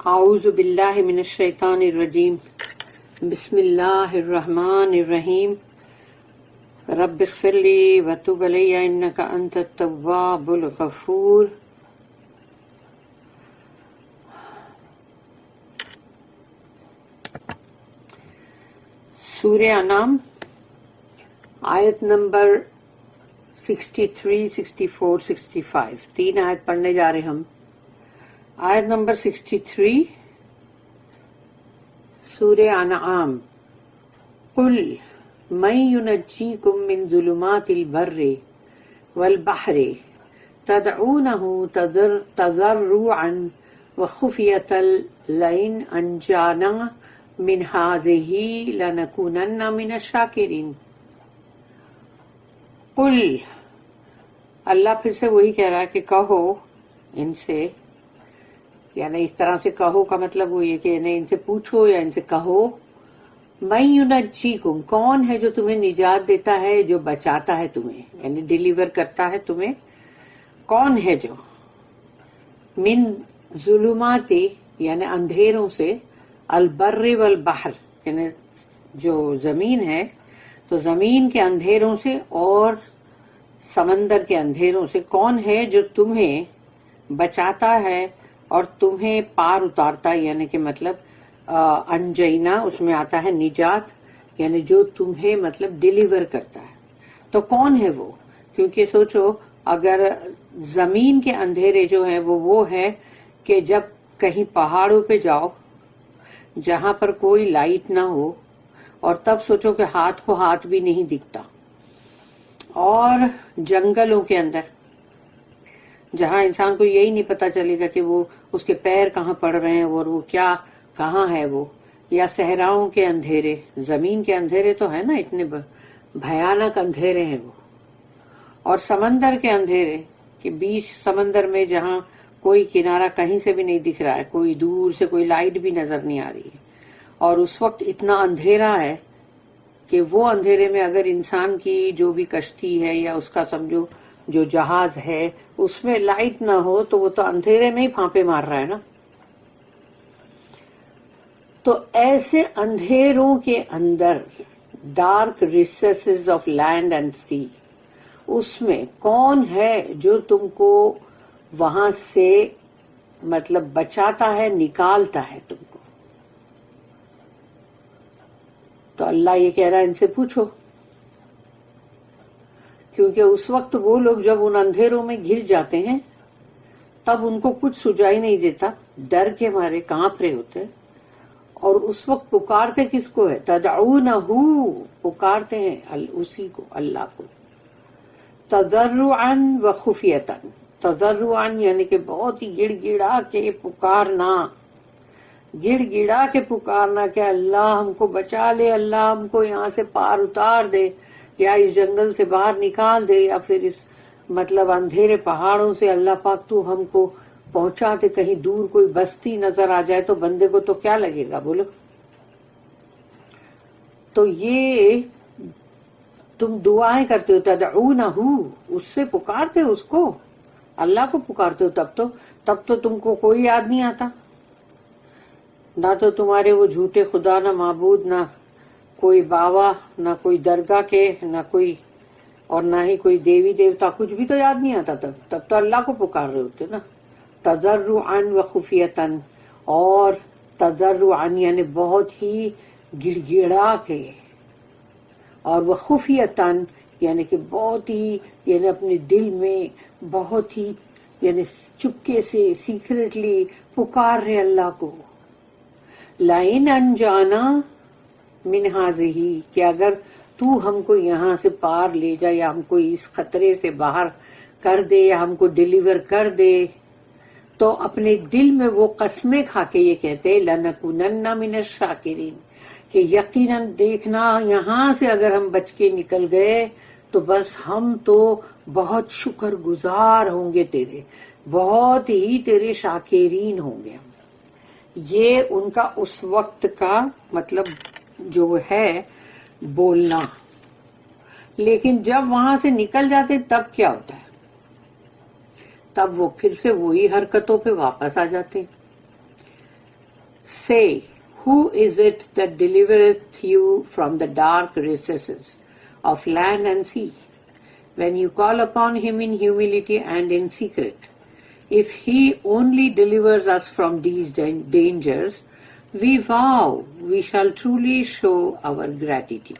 اعوذ باللہ من الشیطان الرجیم بسم اللہ الرحمن الرحیم رب اغفر لی وتب علی انک انت التواب الغفور. سورہ انعام آیت نمبر 63, 64, 65 تین آیت پڑھنے جا رہے ہم. آیت نمبر 63 سورہ انعام. قل من ينجيكم من ظلمات البر والبحر تدعونه تضرعا وخفية لئن أنجانا من هذه لنكونن من الشاكرين. قل اللہ پھر سے وہی کہہ رہا ہے کہ کہو ان سے، یعنی اس طرح سے کہو کا مطلب وہ یہ کہ ان سے پوچھو یا ان سے کہو. من ینجیکم، کون ہے جو تمہیں نجات دیتا ہے، جو بچاتا ہے تمہیں، یعنی ڈیلیور کرتا ہے تمہیں. کون ہے جو من ظلمات یعنی اندھیروں سے، البر والبحر یعنی جو زمین ہے تو زمین کے اندھیروں سے اور سمندر کے اندھیروں سے کون ہے جو تمہیں بچاتا ہے اور تمہیں پار اتارتا ہے، یعنی کہ مطلب انجینا اس میں آتا ہے نجات، یعنی جو تمہیں مطلب ڈیلیور کرتا ہے. تو کون ہے وہ؟ کیونکہ سوچو اگر زمین کے اندھیرے جو ہیں وہ ہے کہ جب کہیں پہاڑوں پہ جاؤ جہاں پر کوئی لائٹ نہ ہو، اور تب سوچو کہ ہاتھ کو ہاتھ بھی نہیں دکھتا، اور جنگلوں کے اندر جہاں انسان کو یہی نہیں پتا چلے گا کہ وہ اس کے پیر کہاں پڑ رہے ہیں اور وہ کیا کہاں ہے وہ، یا صحراؤں کے اندھیرے. زمین کے اندھیرے تو ہے نا، اتنے بھیانک اندھیرے ہیں وہ. اور سمندر کے اندھیرے کہ بیچ سمندر میں جہاں کوئی کنارہ کہیں سے بھی نہیں دکھ رہا ہے، کوئی دور سے کوئی لائٹ بھی نظر نہیں آ رہی ہے، اور اس وقت اتنا اندھیرا ہے کہ وہ اندھیرے میں اگر انسان کی جو بھی کشتی ہے یا اس کا سمجھو جو جہاز ہے اس میں لائٹ نہ ہو تو وہ تو اندھیرے میں ہی پھانپے مار رہا ہے نا. تو ایسے اندھیروں کے اندر، ڈارک ریسیسز آف لینڈ اینڈ سی، اس میں کون ہے جو تم کو وہاں سے مطلب بچاتا ہے، نکالتا ہے تم کو. تو اللہ یہ کہہ رہا ہے ان سے پوچھو، کیونکہ اس وقت وہ لوگ جب ان اندھیروں میں گر جاتے ہیں تب ان کو کچھ سجائی نہیں دیتا، ڈر کے مارے کانپ رہے ہوتے، اور اس وقت پکارتے کس کو ہے؟ تدعونہ، پکارتے ہیں اسی کو، اللہ کو. تضرعا وخفیۃ، تضرعا یعنی کہ بہت ہی گڑ گڑا کے پکارنا، گڑ گڑا کے پکارنا کہ اللہ ہم کو بچا لے، اللہ ہم کو یہاں سے پار اتار دے، یا اس جنگل سے باہر نکال دے، یا پھر اس مطلب اندھیرے پہاڑوں سے اللہ پاک تو ہم کو پہنچا دے. کہیں دور کوئی بستی نظر آ جائے تو بندے کو تو کیا لگے گا بولو. تو یہ تم دعائیں کرتے ہو، تدعونہ، اس سے پکارتے ہو، اس کو اللہ کو پکارتے ہو، تب تو تم کو کوئی یاد نہیں آتا، نہ تو تمہارے وہ جھوٹے خدا، نہ معبود، نہ کوئی بابا، نہ کوئی درگاہ کے، نہ کوئی، اور نہ ہی کوئی دیوی دیوتا، کچھ بھی تو یاد نہیں آتا. تب تو اللہ کو پکار رہے ہوتے نا. تضرعا وخفیۃ، اور تضرعا یعنی بہت ہی گڑ گڑا کے، اور وخفیۃ یعنی کہ بہت ہی یعنی اپنے دل میں بہت ہی یعنی چپکے سے سیکریٹلی پکار رہے اللہ کو. لئن انجانا من ہذہ، کہ اگر تو ہم کو یہاں سے پار لے جائے، یا ہم کو اس خطرے سے باہر کر دے، یا ہم کو ڈیلیور کر دے، تو اپنے دل میں وہ قسمیں کھا کے یہ کہتے لنکونن من الشاکرین، کہ یقیناً دیکھنا یہاں سے اگر ہم بچ کے نکل گئے تو بس ہم تو بہت شکر گزار ہوں گے تیرے، بہت ہی تیرے شاکرین ہوں گے. یہ ان کا اس وقت کا مطلب جو ہے بولنا. لیکن جب وہاں سے نکل جاتے تب کیا ہوتا ہے؟ تب وہ پھر سے وہی حرکتوں پہ واپس آ جاتے. Say, who is it that delivereth you from the dark recesses of land and sea? When you call upon him in humility and in secret, if he only delivers us from these dangers, we vow we shall truly show our gratitude.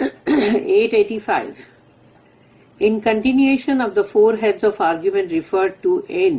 885. In continuation of the four heads of argument referred to in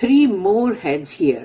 3 more heads here.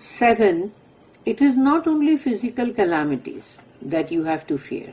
7, it is not only physical calamities that you have to fear.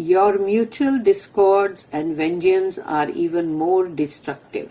Your mutual discords and vengeance are even more destructive.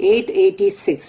886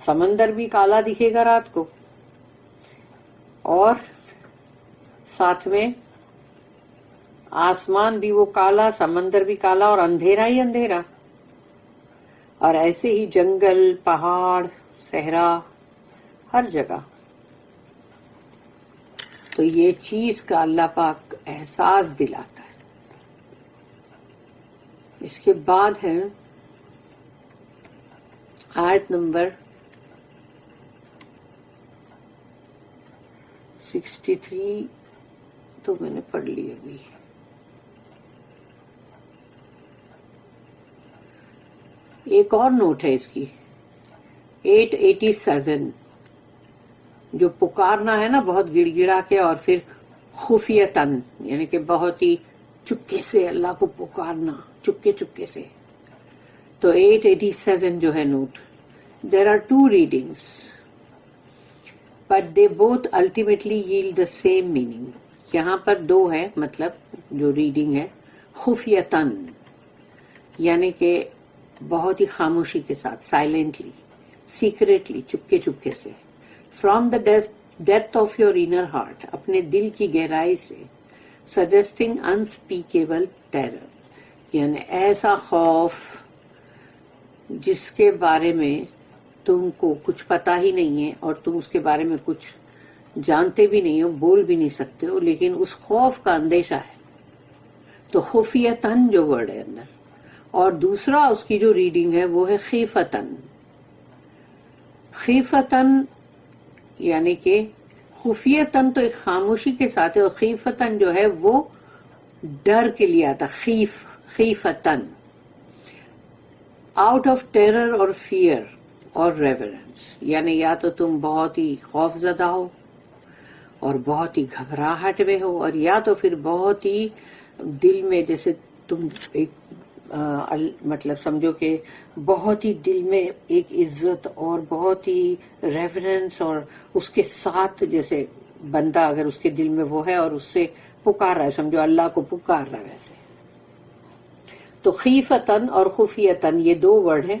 سمندر بھی کالا دکھے گا رات کو، اور ساتھ میں آسمان بھی وہ کالا، سمندر بھی کالا، اور اندھیرا ہی اندھیرا، اور ایسے ہی جنگل، پہاڑ، صحرا، ہر جگہ. تو یہ چیز کا اللہ پاک احساس دلاتا ہے. اس کے بعد ہے آیت نمبر 63، تو میں نے پڑھ لی ابھی. ایک اور نوٹ ہے اس کی، 887، جو پکارنا ہے نا بہت گڑ گڑا کے اور پھر خفیتاً، یعنی کہ بہت ہی چپکے سے اللہ کو پکارنا، چپکے چپکے سے. تو 887 جو ہے note, there are two readings but they both ultimately yield the same meaning. یہاں پر دو ہے، مطلب جو ریڈنگ ہے خفیتاً، یعنی کہ بہت ہی خاموشی کے ساتھ، سائلنٹلی، سیکریٹلی، چپکے چپکے سے. From the depth of your inner heart, اپنے دل کی گہرائی سے. سجیسٹنگ انسپیکیبل ٹیرر، یعنی ایسا خوف جس کے بارے میں تم کو کچھ پتا ہی نہیں ہے، اور تم اس کے بارے میں کچھ جانتے بھی نہیں ہو، بول بھی نہیں سکتے ہو، لیکن اس خوف کا اندیشہ ہے. تو خفیتاً جو ورڈ ہے اندر. اور دوسرا اس کی جو ریڈنگ ہے وہ ہے خیفتاً. خیفتاً یعنی کہ خفیتاً تو ایک خاموشی کے ساتھ ہے، اور خیفتاً جو ہے وہ ڈر کے لیے آتا. خیفتاً آؤٹ آف ٹیرر اور فیئر اور ریورنس، یعنی یا تو تم بہت ہی خوف زدہ ہو اور بہت ہی گھبراہٹ میں ہو، اور یا تو پھر بہت ہی دل میں جیسے تم ایک مطلب سمجھو کہ بہت ہی دل میں ایک عزت اور بہت ہی ریورنس، اور اس کے ساتھ جیسے بندہ اگر اس کے دل میں وہ ہے اور اس سے پکار رہا ہے، سمجھو اللہ کو پکار رہا ہے ویسے. تو خیفتاً اور خفیتاً یہ دو ورڈ ہیں،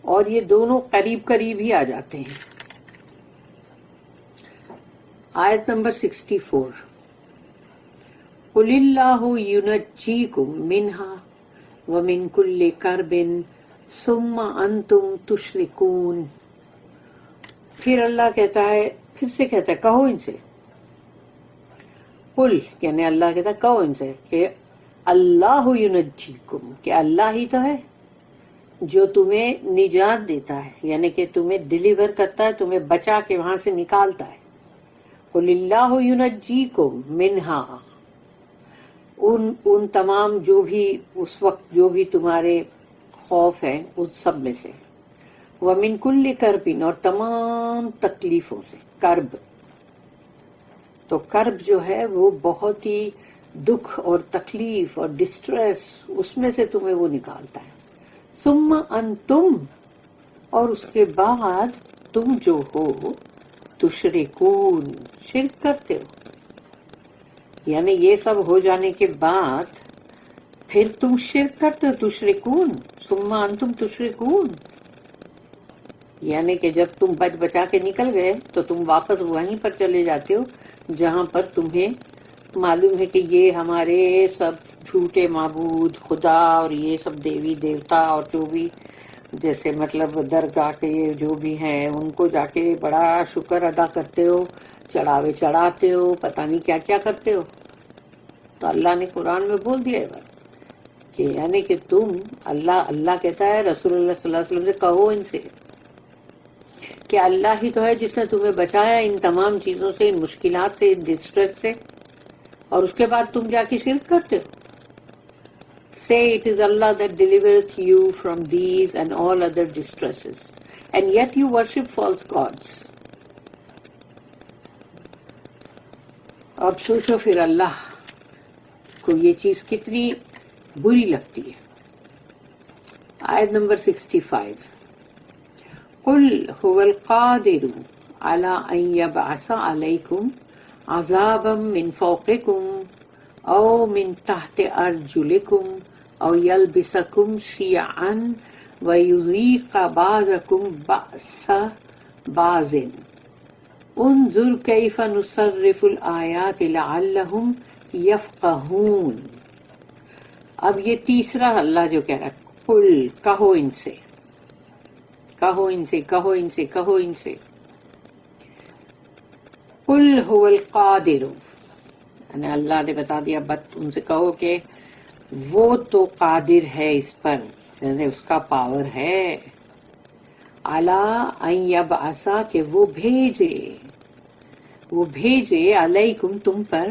اور یہ دونوں قریب قریب ہی آ جاتے ہیں. آیت نمبر 64، قُلِ اللَّهُ يُنَجِّيكُم مِّنْهَا وَمِن كُلِّ كَرْبٍ ثُمَّ أَنْتُمْ تُشْرِكُونَ. پھر اللہ کہتا ہے، پھر سے کہتا ہے کہو ان سے، قل یعنی اللہ کہتا ہے کہو ان سے کہ اللہ ینجیکم، کہ اللہ ہی تو ہے جو تمہیں نجات دیتا ہے، یعنی کہ تمہیں ڈیلیور کرتا ہے، تمہیں بچا کے وہاں سے نکالتا ہے. قل اللہ ینجیکم منہا، ان تمام جو بھی اس وقت جو بھی تمہارے خوف ہیں اس سب میں سے. وَمِن كُلِّ كَرْبٍ، اور تمام تکلیفوں سے. کرب تو کرب جو ہے وہ بہت ہی دکھ اور تکلیف اور ڈسٹریس، اس میں سے تمہیں وہ نکالتا ہے. ثم انتم، اور اس کے بعد تم جو ہو تشرکون، شرک کرتے ہو. یعنی یہ سب ہو جانے کے بعد پھر تم شرک کرتے ہو. تشرکون، ثم انتم تشرکون، یعنی کہ جب تم بچ بچا کے نکل گئے تو تم واپس وہیں پر چلے جاتے ہو جہاں پر تمہیں معلوم ہے کہ یہ ہمارے سب جھوٹے معبود، خدا اور یہ سب دیوی دیوتا اور جو بھی جیسے مطلب درگاہ کے جو بھی ہیں ان کو جا کے بڑا شکر ادا کرتے ہو، چڑھاوے چڑھاتے ہو، پتہ نہیں کیا کیا کرتے ہو. تو اللہ نے قرآن میں بول دیا ہے بات کہ یعنی کہ تم اللہ کہتا ہے رسول اللہ صلی اللہ علیہ وسلم سے کہو ان سے کہ اللہ ہی تو ہے جس نے تمہیں بچایا ان تمام چیزوں سے، ان مشکلات سے، ان ڈسٹریس سے، اور اس کے بعد تم جا کے شرک کرتے ہو. Say it is Allah that delivereth you from these and all other distresses, and yet you worship false gods. اب سوچو پھر اللہ کو یہ چیز کتنی بری لگتی ہے. آیت نمبر 65، قل هو القادر على ان يبعث عليكم عذابا من فوقكم او من تحت ارجلكم او يلبسكم شيعا وَيُذِيقَ بَعْضَكُمْ بَأْسَ بَعْضٍ انظر کیف نصرف الآیات لعلہم یفقہون. اب یہ تیسرا اللہ جو کہہ رہا ہے، قل، کہو ان سے، کہو ان سے، کہو ان سے، کہو ان سے. قل هو القادر، یعنی اللہ نے بتا دیا، ان سے کہو کہ وہ تو قادر ہے اس پر، یعنی اس کا پاور ہے، علی ان یبعث، کہ وہ بھیجے علیکم، تم پر،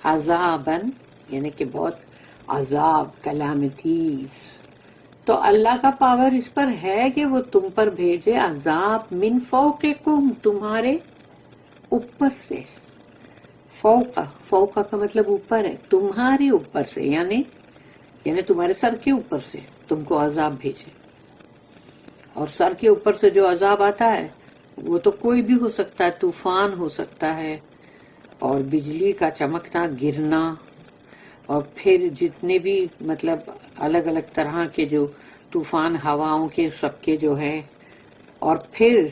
عذابن، یعنی کہ بہت عذاب، کلامتیز. تو اللہ کا پاور اس پر ہے کہ وہ تم پر بھیجے عذاب، من فوقکم، تمہارے اوپر سے. فوق کا مطلب اوپر ہے، تمہارے اوپر سے، یعنی تمہارے سر کے اوپر سے تم کو عذاب بھیجے. اور سر کے اوپر سے جو عذاب آتا ہے وہ تو کوئی بھی ہو سکتا ہے، طوفان ہو سکتا ہے، اور بجلی کا چمکنا، گرنا، اور پھر جتنے بھی مطلب الگ الگ طرح کے جو طوفان ہواؤں کے سب کے جو ہے. اور پھر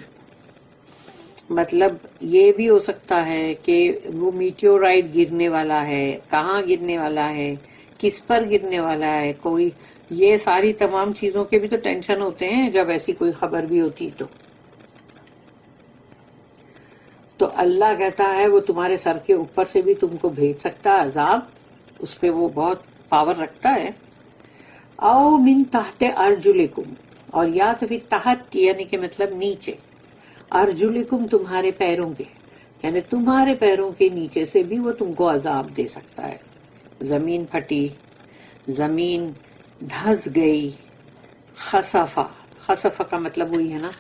مطلب یہ بھی ہو سکتا ہے کہ وہ میٹیورائٹ گرنے والا ہے، کہاں گرنے والا ہے، کس پر گرنے والا ہے، کوئی، یہ ساری تمام چیزوں کے بھی تو ٹینشن ہوتے ہیں جب ایسی کوئی خبر بھی ہوتی. تو اللہ کہتا ہے وہ تمہارے سر کے اوپر سے بھی تم کو بھیج سکتا ہے عذاب، اس پہ وہ بہت پاور رکھتا ہے. او من تحت ارجلکم، اور یا تو پھر تحت یعنی کہ مطلب نیچے، ارجلکم تمہارے پیروں کے، یعنی تمہارے پیروں کے نیچے سے بھی وہ تم کو عذاب دے سکتا ہے. زمین پھٹی، زمین دھس گئی، خسفہ کا مطلب وہی ہے نا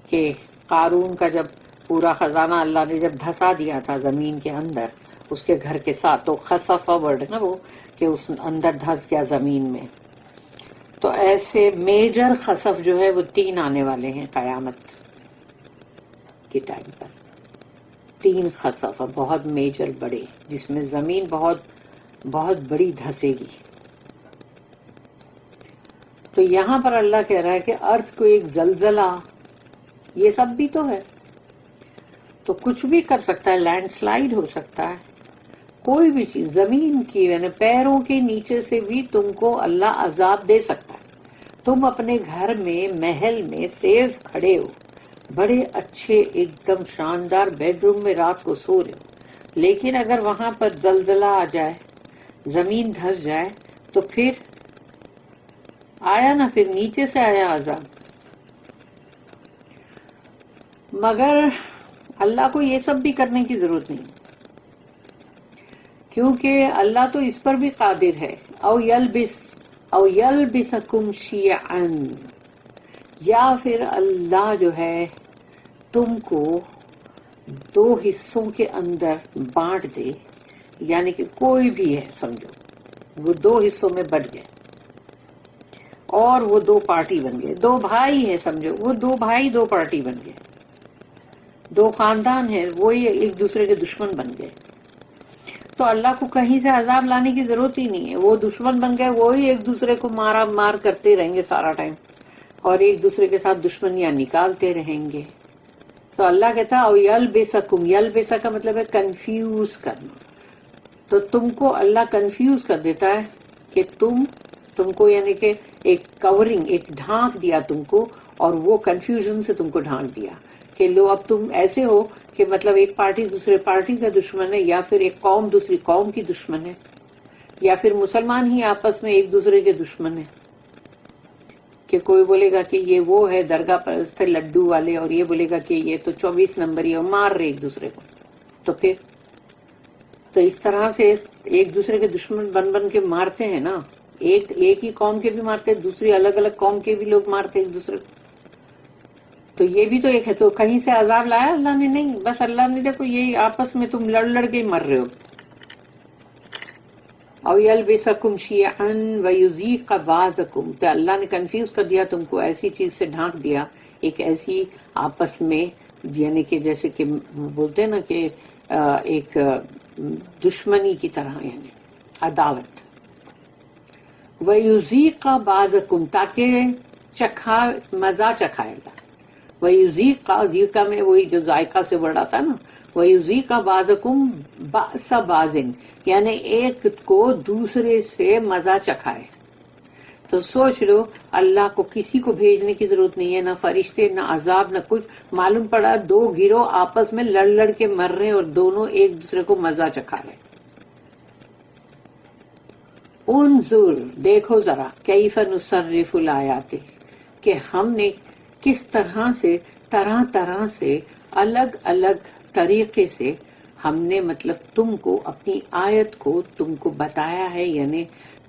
کہ قارون کا جب پورا خزانہ اللہ نے جب دھسا دیا تھا زمین کے اندر اس کے گھر کے ساتھ، تو خسفہ ورڈ ہے نا وہ، کہ اس اندر دھس گیا زمین میں. تو ایسے میجر خسف جو ہے وہ 3 آنے والے ہیں قیامت کے ٹائم پر. 3 خسف بہت میجر بڑے، جس میں زمین بہت بڑی دھسے گی. تو یہاں پر اللہ کہہ رہا ہے کہ ارتھ کو ایک زلزلہ، یہ سب بھی تو ہے، تو کچھ بھی کر سکتا ہے، لینڈ سلائیڈ ہو سکتا ہے، کوئی بھی چیز زمین کی، یعنی پیروں کے نیچے سے بھی تم کو اللہ عذاب دے سکتا ہے. تم اپنے گھر میں، محل میں سیف کھڑے ہو، بڑے اچھے ایک دم شاندار بیڈ روم میں رات کو سو رہے ہو، لیکن اگر وہاں پر زلزلہ آ جائے، زمین دھس جائے، تو پھر آیا نا، پھر نیچے سے آیا عذاب. مگر اللہ کو یہ سب بھی کرنے کی ضرورت نہیں، کیونکہ اللہ تو اس پر بھی قادر ہے. او یلبسکم شیعا، یا پھر اللہ جو ہے تم کو 2 حصوں کے اندر بانٹ دے، یعنی کہ کوئی بھی ہے سمجھو وہ 2 حصوں میں بٹ گئے اور وہ 2 پارٹی بن گئے. 2 بھائی ہیں سمجھو، وہ 2 بھائی 2 پارٹی بن گئے. 2 خاندان ہیں، وہی ایک دوسرے کے دشمن بن گئے. تو اللہ کو کہیں سے عذاب لانے کی ضرورت ہی نہیں ہے، وہ دشمن بن گئے، وہی ایک دوسرے کو مار کرتے رہیں گے سارا ٹائم، اور ایک دوسرے کے ساتھ دشمنیاں نکالتے رہیں گے. تو اللہ کہتا ہے او یلبسکم، یلبسا کا مطلب ہے کنفیوز کرنا. تو تم کو اللہ کنفیوز کر دیتا ہے کہ تم کو یعنی کہ ایک کورنگ، ایک ڈھانک دیا تم کو، اور وہ کنفیوژن سے تم کو ڈھانک دیا کہ لو اب تم ایسے ہو کہ مطلب ایک پارٹی دوسرے پارٹی کا دشمن ہے، یا پھر ایک قوم دوسری قوم کی دشمن ہے، یا پھر مسلمان ہی آپس میں ایک دوسرے کے دشمن ہیں. کہ کوئی بولے گا کہ یہ وہ ہے درگاہ پرست لڈو والے، اور یہ بولے گا کہ یہ تو 24 نمبری، اور مار رہے ایک دوسرے کو. تو اس طرح سے ایک دوسرے کے دشمن بن کے مارتے ہیں نا. ایک ہی قوم کے بھی مارتے، دوسری الگ الگ قوم کے بھی لوگ مارتے ایک دوسرے کو. تو یہ بھی تو ایک ہے. تو کہیں سے عذاب لایا اللہ نے؟ نہیں، بس اللہ نے دیکھو یہ آپس میں تم لڑ کے مر رہے ہو. او یلبسکم شیعا ویذیق بعضکم، تو اللہ نے کنفیوز کر دیا تم کو، ایسی چیز سے ڈھانک دیا، ایک ایسی آپس میں، یعنی کہ جیسے کہ بولتے ہیں نا کہ ایک دشمنی کی طرح، یعنی عداوت. وَيُذِيقَ بَعْضَكُمْ، تاکہ مزہ چکھائے گا. وَيُذِيقَ میں وہی جو ذائقہ سے بڑا تھا نا, وَيُذِيقَ بَعْضَكُمْ بَأْسَ بَعْضٍ, یعنی ایک کو دوسرے سے مزہ چکھائے. تو سوچ لو, اللہ کو کسی کو بھیجنے کی ضرورت نہیں ہے, نہ فرشتے, نہ عذاب, نہ کچھ. معلوم پڑا 2 گروہ آپس میں لڑ کے مر رہے اور دونوں ایک دوسرے کو مزہ چکھا رہے. انظر, دیکھو ذرا, کیف نصرف الآیات, کہ ہم نے کس طرح سے الگ الگ طریقے سے ہم نے مطلب تم کو اپنی آیت کو تم کو بتایا ہے, یعنی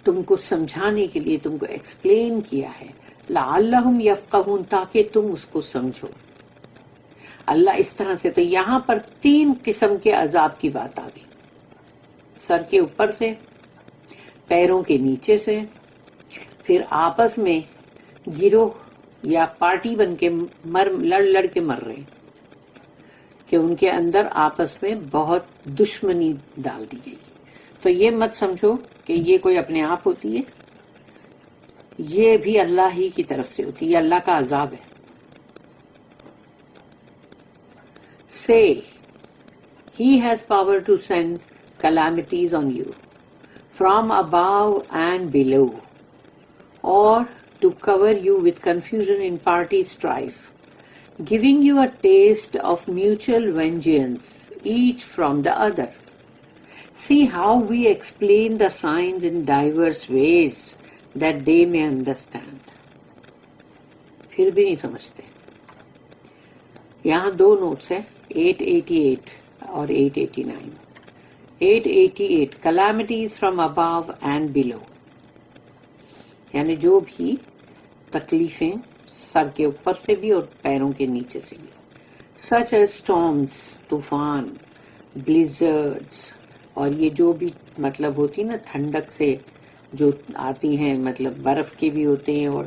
تم کو سمجھانے کے لیے تم کو ایکسپلین کیا ہے. لعلہم یفقہون, تاکہ تم اس کو سمجھو. اللہ اس طرح سے, تو یہاں پر 3 قسم کے عذاب کی بات آ گئی. سر کے اوپر سے, پیروں کے نیچے سے, پھر آپس میں گروہ یا پارٹی بن کے لڑ کے مر رہے, کہ ان کے اندر آپس میں بہت دشمنی ڈال دی گئی. تو یہ مت سمجھو کہ یہ کوئی اپنے آپ ہوتی ہے, یہ بھی اللہ ہی کی طرف سے ہوتی ہے, یہ اللہ کا عذاب ہے. Say, He has power to send calamities on you from above and below, or to cover you with confusion in party strife, giving you a taste of mutual vengeance, each from the other. See how we explain the signs in diverse ways, that they may understand. پھر بھی نہیں سمجھتے. یہاں 2 notice ہیں, 888 اور 889. 888 calamities from above and below, یعنی جو بھی تکلیفیں سر کے اوپر سے بھی اور پیروں کے نیچے سے بھی, such as storms, طوفان, blizzards, اور یہ جو بھی مطلب ہوتی نا ٹھنڈک سے جو آتی ہیں, مطلب برف کے بھی ہوتے ہیں اور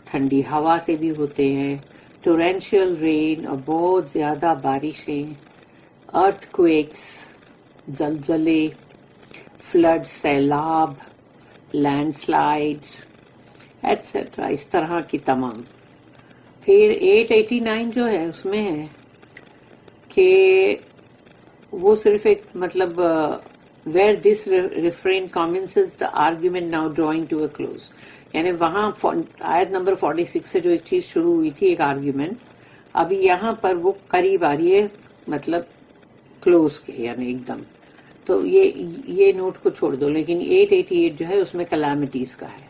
ٹھنڈی ہوا سے بھی ہوتے ہیں, torrential rain, اور بہت زیادہ بارشیں, earthquakes, زلزلے, floods, سیلاب, landslides, etc. اس طرح کی تمام. پھر 889 جو ہے اس میں ہے کہ وہ صرف ایک مطلب where this refrain commences the argument now drawing to a close, یعنی وہاں آیت نمبر 46 سے جو ایک چیز شروع ہوئی تھی, ایک آرگیومنٹ, ابھی یہاں پر وہ قریب آ رہی ہے مطلب کلوز کے, یعنی ایک دم. تو یہ نوٹ کو چھوڑ دو, لیکن 888 جو ہے اس میں کلامٹیز کا ہے.